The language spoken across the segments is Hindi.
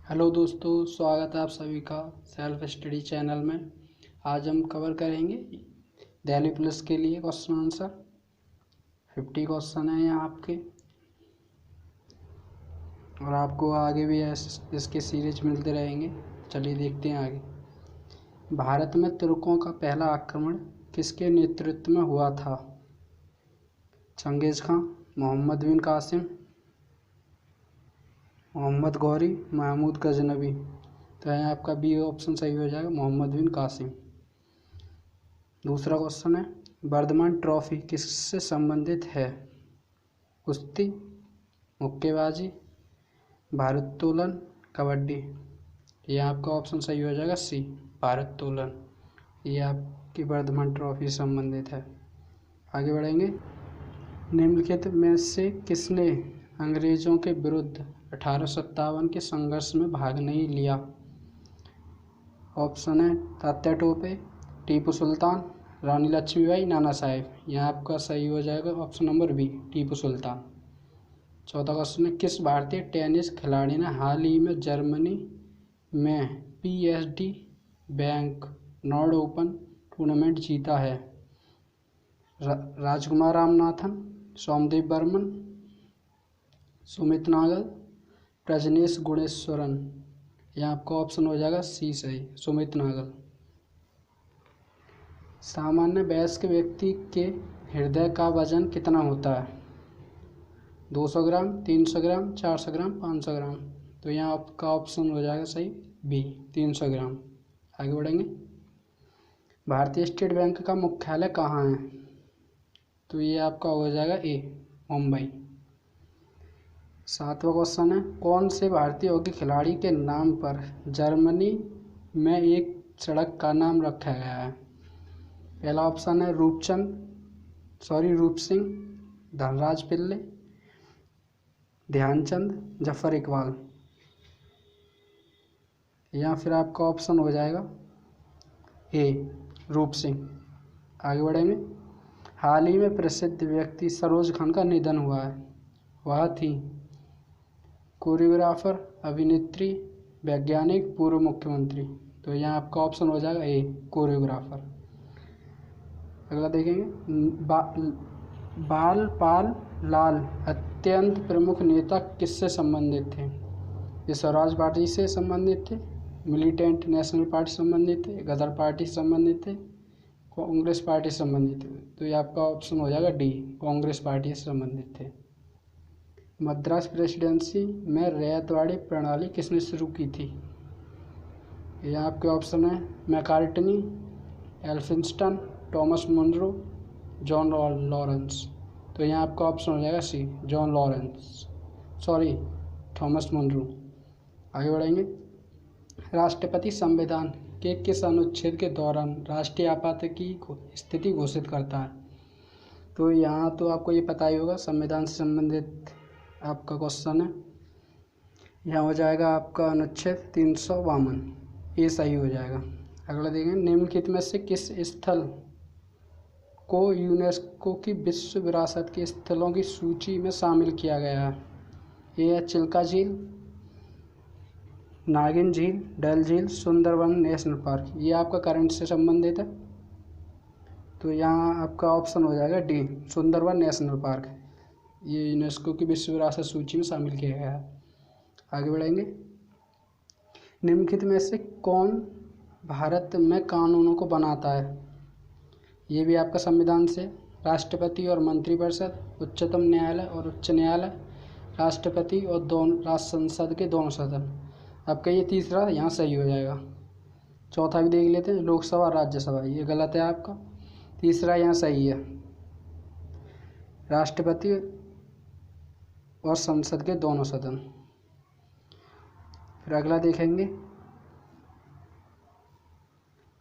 हेलो दोस्तों, स्वागत है आप सभी का सेल्फ स्टडी चैनल में। आज हम कवर करेंगे दिल्ली पुलिस के लिए क्वेश्चन आंसर। 50 क्वेश्चन हैं यहाँ आपके, और आपको आगे भी इसके सीरीज मिलते रहेंगे। चलिए देखते हैं आगे। भारत में तुर्कों का पहला आक्रमण किसके नेतृत्व में हुआ था? चंगेज़ खां, मोहम्मद बिन कासिम, मोहम्मद गौरी, महमूद गजनवी। तो यहाँ आपका बी ऑप्शन सही हो जाएगा, मोहम्मद बिन कासिम। दूसरा क्वेश्चन है, वर्धमान ट्रॉफी किससे संबंधित है? कुश्ती, मुक्केबाजी, भारोत्तोलन, कबड्डी। ये आपका ऑप्शन सही हो जाएगा सी, भारोत्तोलन। ये आपकी वर्धमान ट्रॉफी से संबंधित है। आगे बढ़ेंगे। निम्नलिखित में से किसने अंग्रेजों के विरुद्ध 1857 के संघर्ष में भाग नहीं लिया? ऑप्शन है तात्या टोपे, टीपू सुल्तान, रानी लक्ष्मीबाई, नाना साहेब। यहाँ आपका सही हो जाएगा option number B, Tipu Sultan. चौथा क्वेश्चन है, किस भारतीय टेनिस खिलाड़ी ने हाल ही में जर्मनी में PSD bank Nord open tournament जीता है? राजकुमार रामनाथन, सोमदेव बर्मन, सुमित नागल, प्रजनेश गुणेश्वरन। यहाँ आपका ऑप्शन हो जाएगा सी सही, सुमित नागल। सामान्य वयस्क व्यक्ति के हृदय का वजन कितना होता है? 200 ग्राम, 300 ग्राम, 400 ग्राम, 500 ग्राम। तो यहाँ आपका ऑप्शन हो जाएगा सही बी, 300 ग्राम। आगे बढ़ेंगे। भारतीय स्टेट बैंक का मुख्यालय कहाँ है? तो ये आपका हो जाएगा ए, मुंबई। सातवां क्वेश्चन है, कौन से भारतीय हॉकी खिलाड़ी के नाम पर जर्मनी में एक सड़क का नाम रखा गया है? पहला ऑप्शन है रूप सिंह, धनराज पिल्ले, ध्यानचंद, जफर इकबाल। या फिर आपका ऑप्शन हो जाएगा ए, रूप सिंह। आगे बढ़ेंगे। हाल ही में प्रसिद्ध व्यक्ति सरोज खान का निधन हुआ है। वह थी कोरियोग्राफर, अभिनेत्री, वैज्ञानिक, पूर्व मुख्यमंत्री। तो यहाँ आपका ऑप्शन हो जाएगा ए, कोरियोग्राफर। अगला देखेंगे। बाल पाल लाल अत्यंत प्रमुख नेता किससे संबंधित थे? ये स्वराज पार्टी से संबंधित थे, मिलिटेंट नेशनल पार्टी से संबंधित थे, गदर पार्टी से संबंधित थे, कांग्रेस पार्टी से संबंधित थे। तो ये आपका ऑप्शन हो जाएगा डी, कांग्रेस पार्टी से संबंधित थे। मद्रास प्रेसिडेंसी में रैयतवाड़ी प्रणाली किसने शुरू की थी? यहाँ आपके ऑप्शन है Macartney, Elphinstone, Thomas Munro, John Lawrence. तो यहाँ आपका ऑप्शन हो जाएगा C, John Lawrence, Thomas Munro. आगे बढ़ेंगे। राष्ट्रपति संविधान के किस अनुच्छेद के दौरान राष्ट्रीय आपात की स्थिति घोषित करता है? तो यहाँ तो आपको ये पता ही होगा, संविधान से संबंधित आपका क्वेश्चन है। यहाँ हो जाएगा आपका अनुच्छेद 352, ये सही हो जाएगा। अगला देखेंगे। निम्नलिखित में से किस स्थल को यूनेस्को की विश्व विरासत के स्थलों की सूची में शामिल किया गया है? ये है चिल्का झील, नागिन झील, डल झील, सुंदरबन नेशनल पार्क। ये आपका करंट से संबंधित है। तो यहाँ आपका ऑप्शन हो जाएगा डी, सुंदरबन नेशनल पार्क। ये यूनेस्को की विश्व विरासत सूची में शामिल किया गया है। आगे बढ़ेंगे। निम्नलिखित में से कौन भारत में कानूनों को बनाता है? ये भी आपका संविधान से, राष्ट्रपति और मंत्रिपरिषद, उच्चतम न्यायालय और उच्च न्यायालय, राष्ट्रपति और राष्ट्र संसद के दोनों सदन। आपका ये तीसरा यहाँ सही हो जाएगा। चौथा भी देख लेते हैं, लोकसभा, राज्यसभा। ये गलत है आपका, तीसरा यहाँ सही है, राष्ट्रपति और संसद के दोनों सदन। फिर अगला देखेंगे।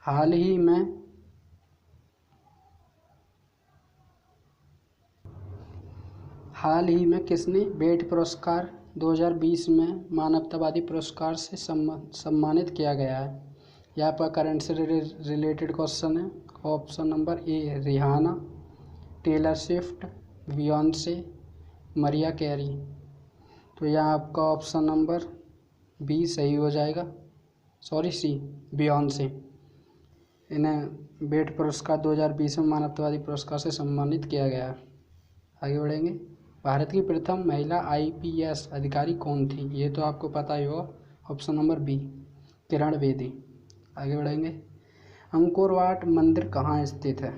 हाल ही में किसने बेट पुरस्कार 2020 में मानवतावादी पुरस्कार से सम्मानित किया गया है? यहाँ पर करंट से रिलेटेड क्वेश्चन है। Option number A, Rihanna, Taylor Swift, Beyonce, Mariah Carey. तो यहाँ आपका ऑप्शन नंबर बी सही हो जाएगा, सॉरी सी बियॉन्से। इन्हें बेट पुरस्कार 2020 में मानवतावादी पुरस्कार से सम्मानित किया गया। आगे बढ़ेंगे। भारत की प्रथम महिला IPS अधिकारी कौन थी? ये तो आपको पता ही होगा, option number B Kiran Bedi. आगे बढ़ेंगे। अंकोर वाट मंदिर कहाँ स्थित है?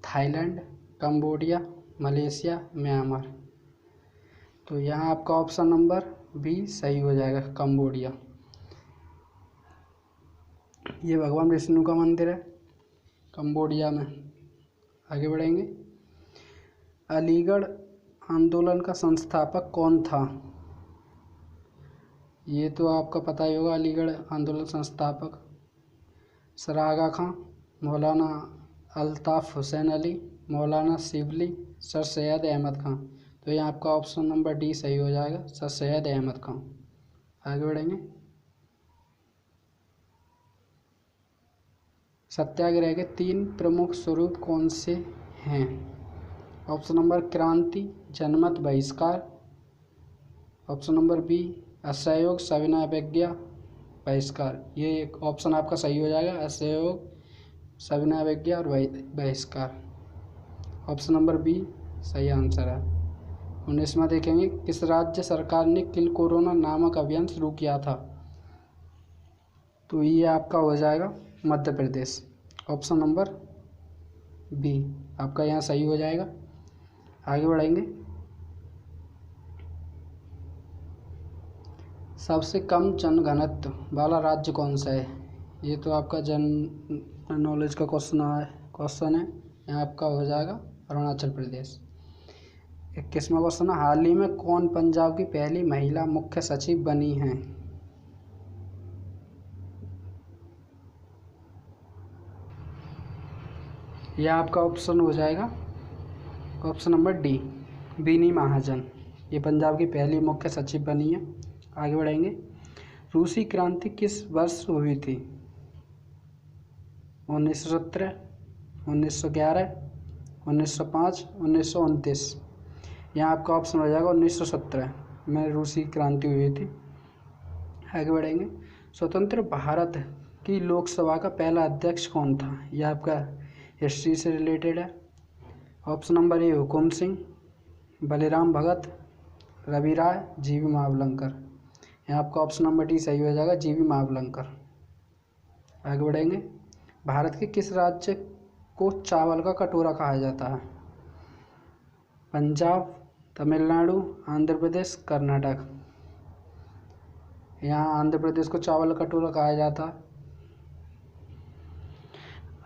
Thailand, Cambodia, Malaysia, Myanmar. तो यहाँ आपका ऑप्शन नंबर बी सही हो जाएगा, कंबोडिया। ये भगवान विष्णु का मंदिर है कंबोडिया में। आगे बढ़ेंगे। अलीगढ़ आंदोलन का संस्थापक कौन था? ये तो आपका पता ही होगा, अलीगढ़ आंदोलन संस्थापक सर आगा खां, मौलाना अल्ताफ़ हुसैन अली, मौलाना शिबली, सर सैयद अहमद खां। तो यहाँ आपका ऑप्शन नंबर डी सही हो जाएगा, सर सैयद अहमद खां। आगे बढ़ेंगे। सत्याग्रह के 3 प्रमुख स्वरूप कौन से हैं? ऑप्शन नंबर क्रांति, जनमत, बहिष्कार। ऑप्शन नंबर बी असहयोग, सविनय अवज्ञा, बहिष्कार। ये एक ऑप्शन आपका सही हो जाएगा, असहयोग, सविनय अवज्ञा और बहिष्कार। ऑप्शन नंबर बी सही आंसर है। 19वां देखेंगे। किस राज्य सरकार ने किल कोरोना नामक अभियान शुरू किया था? तो ये आपका हो जाएगा Madhya Pradesh. Option number B आपका यहाँ सही हो जाएगा। आगे बढ़ेंगे। सबसे कम जनघनत्व वाला राज्य कौन सा है? ये तो आपका जनरल नॉलेज का क्वेश्चन है। यहाँ आपका हो जाएगा अरुणाचल प्रदेश। 21वां क्वेश्चन है। हाल ही में कौन पंजाब की पहली महिला मुख्य सचिव बनी है? यह आपका ऑप्शन हो जाएगा ऑप्शन नंबर डी बीनी महाजन। ये पंजाब की पहली मुख्य सचिव बनी है। आगे बढ़ेंगे। रूसी क्रांति किस वर्ष हुई थी? 1917, 1911, 1905, 1929। यहाँ आपका ऑप्शन हो जाएगा 1917 में रूसी क्रांति हुई थी। आगे बढ़ेंगे। स्वतंत्र भारत की लोकसभा का पहला अध्यक्ष कौन था? यह आपका हिस्ट्री से रिलेटेड है। ऑप्शन नंबर ए हुकुम सिंह, बलिराम भगत, रवि राय, जीवी मावलंकर। यहाँ आपका ऑप्शन नंबर डी सही हो जाएगा, जीवी मावलंकर। आगे बढ़ेंगे। भारत के किस राज्य को चावल का कटोरा कहा जाता है? पंजाब, तमिलनाडु, आंध्र प्रदेश, कर्नाटक। यहाँ आंध्र प्रदेश को चावल का कटोरा कहा जाता है।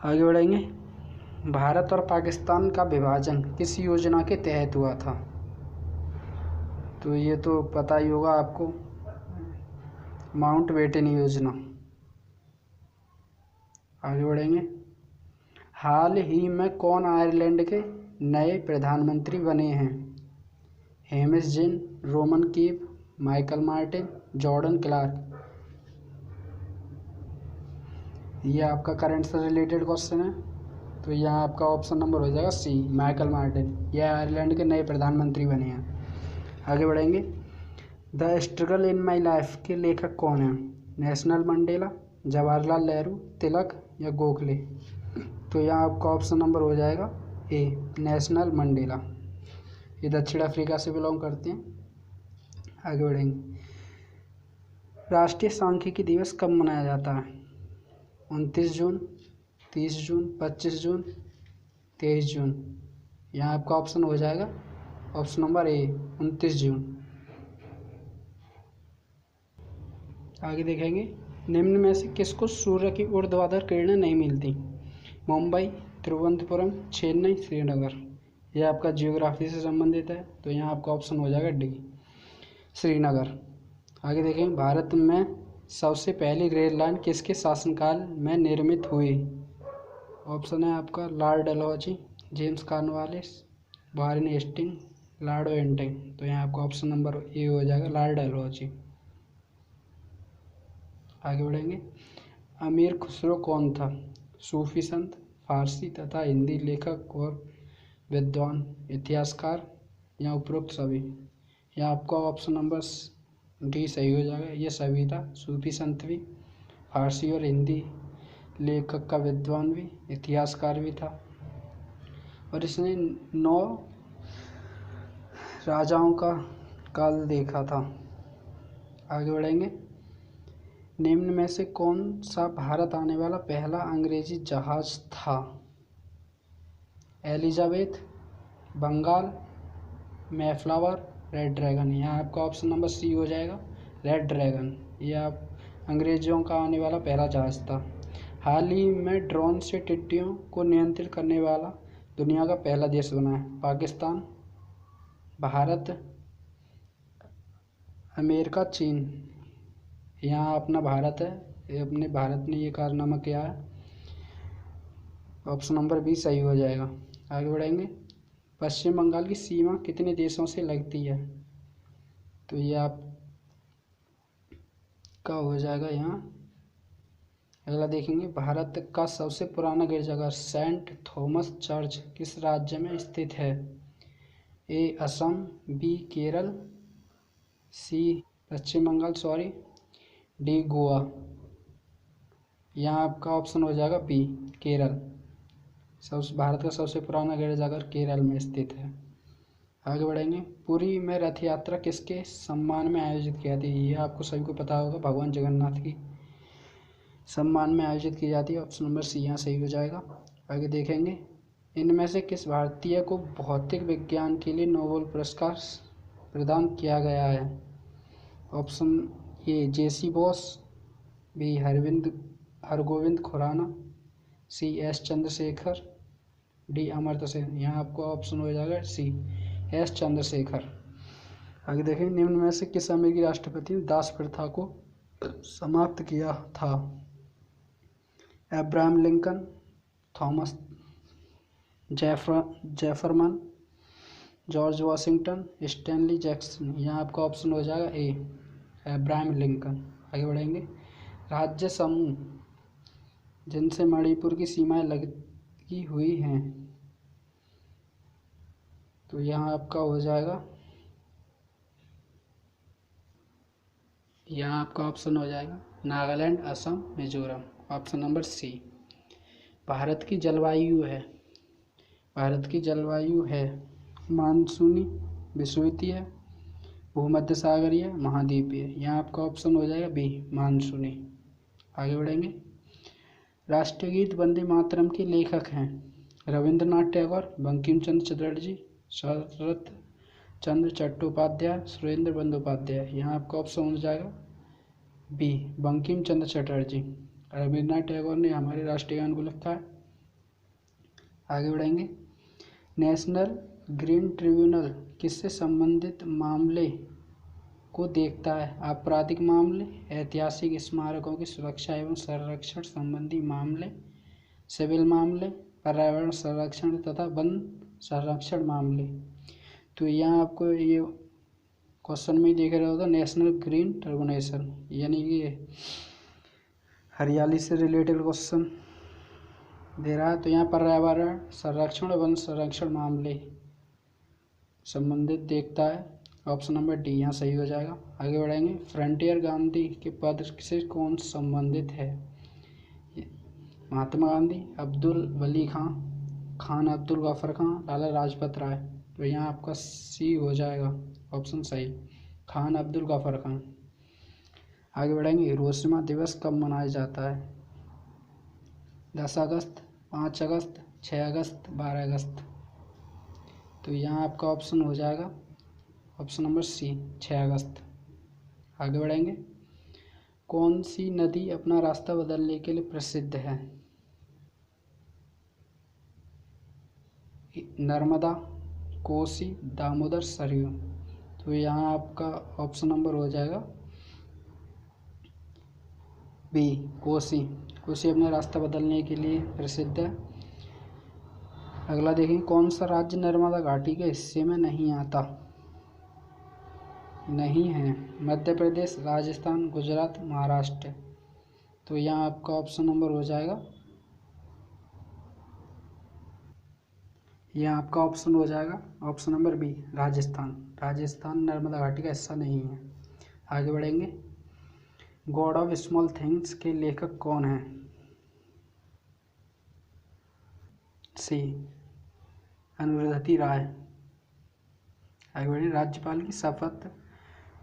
आगे बढ़ेंगे। भारत और पाकिस्तान का विभाजन किस योजना के तहत हुआ था? तो ये तो पता ही होगा आपको, माउंटबेटन योजना। आगे बढ़ेंगे। हाल ही में कौन आयरलैंड के नए प्रधानमंत्री बने हैं? हेमिस जिन, रोमन कीफ, माइकल मार्टिन, जॉर्डन क्लार्क। ये आपका करंट से रिलेटेड क्वेश्चन है। तो यहाँ आपका ऑप्शन नंबर हो जाएगा सी माइकल मार्टिन। यह आयरलैंड के नए प्रधानमंत्री बने हैं। आगे बढ़ेंगे। The struggle in my life के लेखक कौन हैं? नेल्सन मंडेला, जवाहरलाल नेहरू, तिलक या गोखले। तो यहाँ आपका ऑप्शन नंबर हो जाएगा ए नेल्सन मंडेला। ये दक्षिण अफ्रीका से बिलोंग करते हैं। आगे बढ़ेंगे। राष्ट्रीय सांख्यिकी दिवस कब मनाया जाता है? 29 जून, 30 जून, 25 जून, 23 जून। यहाँ आपका ऑप्शन हो जाएगा ऑप्शन नंबर ए 29 जून। आगे देखेंगे। निम्न में से किसको सूर्य की ऊर्ध्वाधर किरणें नहीं मिलती? मुंबई, तिरुवनंतपुरम, चेन्नई, श्रीनगर। यह आपका जियोग्राफी से संबंधित है। तो यहाँ आपका ऑप्शन हो जाएगा डी श्रीनगर। आगे देखेंगे। भारत में सबसे पहली रेल लाइन किसके शासनकाल में निर्मित हुई? ऑप्शन है आपका Lord Dalhousie, James Cornwallis, Warren Hasting, Lord Bentinck. तो यहाँ आपका ऑप्शन नंबर ए हो जाएगा लॉर्ड डलहौजी। आगे बढ़ेंगे। अमीर खुसरो कौन था? सूफी संत, फारसी तथा हिंदी लेखक और विद्वान, इतिहासकार या उपरोक्त सभी। यहाँ आपका ऑप्शन नंबर डी सही हो जाएगा। ये सभी था, सूफी संत भी, फारसी और हिंदी लेखक का विद्वान भी, इतिहासकार भी था, और इसने 9 राजाओं का काल देखा था। आगे बढ़ेंगे। निम्न में से कौन सा भारत आने वाला पहला अंग्रेजी जहाज था? Elizabeth, Bengal, Mayflower, Red Dragon. यहाँ आपका ऑप्शन नंबर सी हो जाएगा, रेड ड्रैगन। ये आप अंग्रेजों का आने वाला पहला जहाज था। हाल ही में ड्रोन से टिड्डियों को नियंत्रित करने वाला दुनिया का पहला देश बना है। पाकिस्तान, भारत, अमेरिका, चीन। यहाँ अपना भारत है, ये अपने भारत ने ये कारनामा किया है। ऑप्शन नंबर बी सही हो जाएगा। आगे बढ़ेंगे। पश्चिम बंगाल की सीमा कितने देशों से लगती है? तो ये आप का हो जाएगा यहाँ। अगला देखेंगे। भारत का सबसे पुराना गिरजाघर सेंट थॉमस चर्च किस राज्य में स्थित है? ए असम, बी केरल, सी पश्चिम बंगाल, डी गोवा। यहाँ आपका ऑप्शन हो जाएगा बी केरल। भारत का सबसे पुराना गिरजाघर केरल में स्थित है। आगे बढ़ेंगे। पुरी में रथ यात्रा किसके सम्मान में आयोजित की जाती है? ये आपको सभी को पता होगा, भगवान जगन्नाथ की सम्मान में आयोजित की जाती है। ऑप्शन नंबर सी यहाँ सही हो जाएगा। आगे देखेंगे। इनमें से किस भारतीय को भौतिक विज्ञान के लिए नोबेल पुरस्कार प्रदान किया गया है? Option A J C Bose, B Hargobind Khorana, C S Chandrasekhar, D Amartya Sen. यहाँ आपको ऑप्शन हो जाएगा सी एस चंद्रशेखर। आगे देखें। निम्न में से किस अमेरिकी राष्ट्रपति ने दास प्रथा को समाप्त किया था? Abraham Lincoln, Thomas Jefferson, George Washington, Stanley Jackson. यहाँ आपका ऑप्शन हो जाएगा ए अब्राहम लिंकन। आगे बढ़ेंगे। राज्य समूह जिनसे मणिपुर की सीमाएं लगी हुई हैं, तो यहाँ आपका हो जाएगा, यहाँ आपका ऑप्शन हो जाएगा Nagaland, Assam, Mizoram. Option number C. Bharat की जलवायु है मानसूनी, विषुवतीय, भूमध्य सागरीय, महाद्वीपीय। यहाँ आपका ऑप्शन हो जाएगा बी मानसूनी। आगे बढ़ेंगे। राष्ट्रीय गीत वंदे मातरम के लेखक हैं? रविंद्रनाथ टैगोर, बंकिम चंद्र चटर्जी, शरत चंद्र चट्टोपाध्याय, सुरेंद्र बंदोपाध्याय। यहाँ आपका ऑप्शन हो जाएगा बी बंकिम चंद्र चटर्जी। रविंद्रनाथ टैगोर ने हमारे राष्ट्रीय गान को लिखा है। आगे बढ़ेंगे। नेशनल ग्रीन ट्रिब्यूनल किससे संबंधित मामले को देखता है? आपराधिक मामले, ऐतिहासिक स्मारकों की सुरक्षा एवं संरक्षण संबंधी मामले, सिविल मामले, पर्यावरण संरक्षण तथा वन संरक्षण मामले। तो यहाँ आपको ये क्वेश्चन में देख रहे होगा नेशनल ग्रीन ट्रिब्यूनल, यानी कि हरियाली से रिलेटेड क्वेश्चन दे रहा है। तो यहाँ पर्यावरण संरक्षण और वन संरक्षण मामले संबंधित देखता है। ऑप्शन नंबर डी यहाँ सही हो जाएगा। आगे बढ़ेंगे। फ्रंटियर गांधी के पद से कौन संबंधित है? महात्मा गांधी, अब्दुल वली खान अब्दुल गफर खान, लाला लाजपत राय। तो यहाँ आपका सी हो जाएगा ऑप्शन सही, खान अब्दुल गफर खान। आगे बढ़ेंगे। हिरोशिमा दिवस कब मनाया जाता है? 10 अगस्त, 5 अगस्त, 6 अगस्त, 12 अगस्त। तो यहाँ आपका ऑप्शन हो जाएगा ऑप्शन नंबर सी 6 अगस्त। आगे बढ़ेंगे। कौन सी नदी अपना रास्ता बदलने के लिए प्रसिद्ध है? नर्मदा, कोसी, दामोदर, सरयू। तो यहाँ आपका ऑप्शन नंबर हो जाएगा बी कोसी। कोसी अपना रास्ता बदलने के लिए प्रसिद्ध है। अगला देखें। कौन सा राज्य नर्मदा घाटी के हिस्से में नहीं आता? नहीं है मध्य प्रदेश, राजस्थान, गुजरात, महाराष्ट्र। तो यहाँ आपका ऑप्शन नंबर हो जाएगा, यहाँ आपका ऑप्शन हो जाएगा option number B Rajasthan. Rajasthan Narmada घाटी का हिस्सा नहीं है। आगे बढ़ेंगे। गॉड ऑफ स्मॉल थिंग्स के लेखक कौन हैं? सी अरुंधति राय। आगे बढ़ेंगे। राज्यपाल की शपथ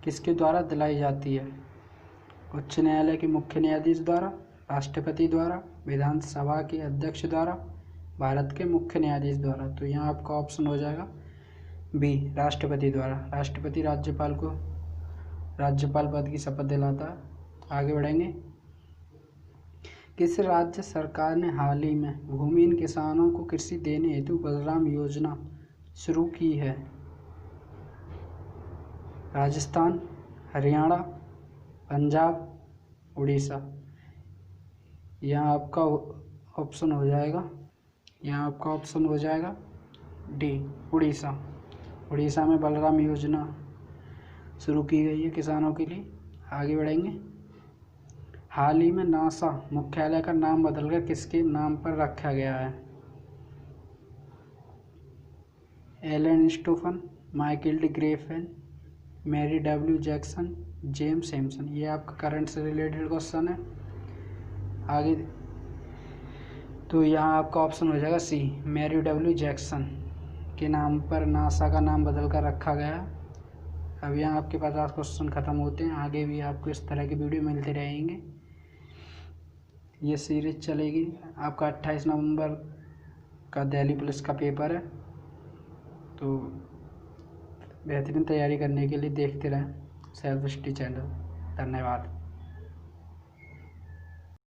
किसके द्वारा दिलाई जाती है? उच्च न्यायालय के मुख्य न्यायाधीश द्वारा, राष्ट्रपति द्वारा, विधानसभा के अध्यक्ष द्वारा, भारत के मुख्य न्यायाधीश द्वारा। तो यहाँ आपका ऑप्शन हो जाएगा बी, राष्ट्रपति द्वारा। राष्ट्रपति राज्यपाल को राज्यपाल पद की शपथ दिलाता है। आगे बढ़ेंगे। किस राज्य सरकार ने हाल ही में भूमिहीन किसानों को कृषि देने हेतु बलराम योजना शुरू की है? राजस्थान, हरियाणा, पंजाब, उड़ीसा। यहाँ आपका ऑप्शन हो जाएगा डी, उड़ीसा। उड़ीसा में बलराम योजना शुरू की गई है किसानों के लिए। आगे बढ़ेंगे। हाल ही में नासा मुख्यालय का नाम बदलकर किसके नाम पर रखा गया है? Ellen Stofan, Michael D Griffin, Mary W Jackson, James Samson. ये आपका करंट से रिलेटेड क्वेश्चन है। आगे तो यहाँ आपका ऑप्शन हो जाएगा सी, मैरी डब्ल्यू जैक्सन के नाम पर नासा का नाम बदल कर रखा गया। अब यहाँ आपके 50 क्वेश्चन ख़त्म होते हैं। आगे भी आपको इस तरह की वीडियो मिलते रहेंगे। ये सीरीज चलेगी। आपका 28 नवंबर का दिल्ली पुलिस का पेपर है, तो बेहतरीन तैयारी करने के लिए देखते रहें सेल्फ स्टडी चैनल। धन्यवाद।